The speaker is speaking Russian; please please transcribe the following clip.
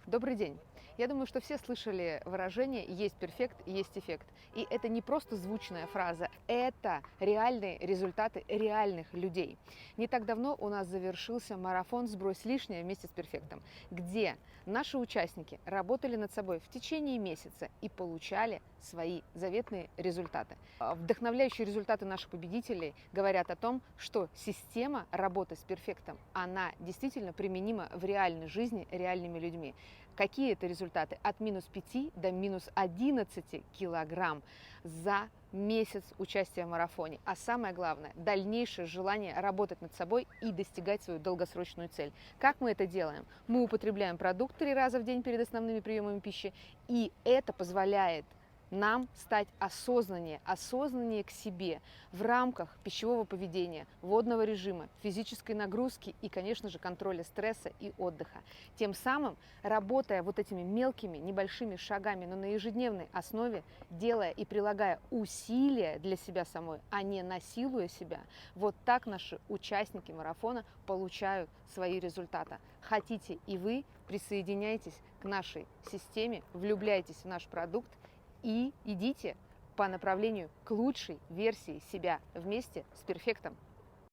Добрый день. Я думаю, что все слышали выражение «есть перфект, есть эффект». И это не просто звучная фраза, это реальные результаты реальных людей. Не так давно у нас завершился марафон «Сбрось лишнее вместе с перфектом», где наши участники работали над собой в течение месяца и получали свои заветные результаты. Вдохновляющие результаты наших победителей говорят о том, что система работы с перфектом, она действительно применима в реальной жизни реальными людьми. Какие это результаты? От минус 5 до минус 11 килограмм за месяц участия в марафоне. А самое главное, дальнейшее желание работать над собой и достигать свою долгосрочную цель. Как мы это делаем? Мы употребляем продукт 3 раза в день перед основными приемами пищи, и это позволяет нам стать осознаннее к себе в рамках пищевого поведения, водного режима, физической нагрузки и, конечно же, контроля стресса и отдыха. Тем самым, работая вот этими мелкими, небольшими шагами, но на ежедневной основе, делая и прилагая усилия для себя самой, а не насилуя себя, вот так наши участники марафона получают свои результаты. Хотите и вы, присоединяйтесь к нашей системе, влюбляйтесь в наш продукт и идите по направлению к лучшей версии себя вместе с перфектом.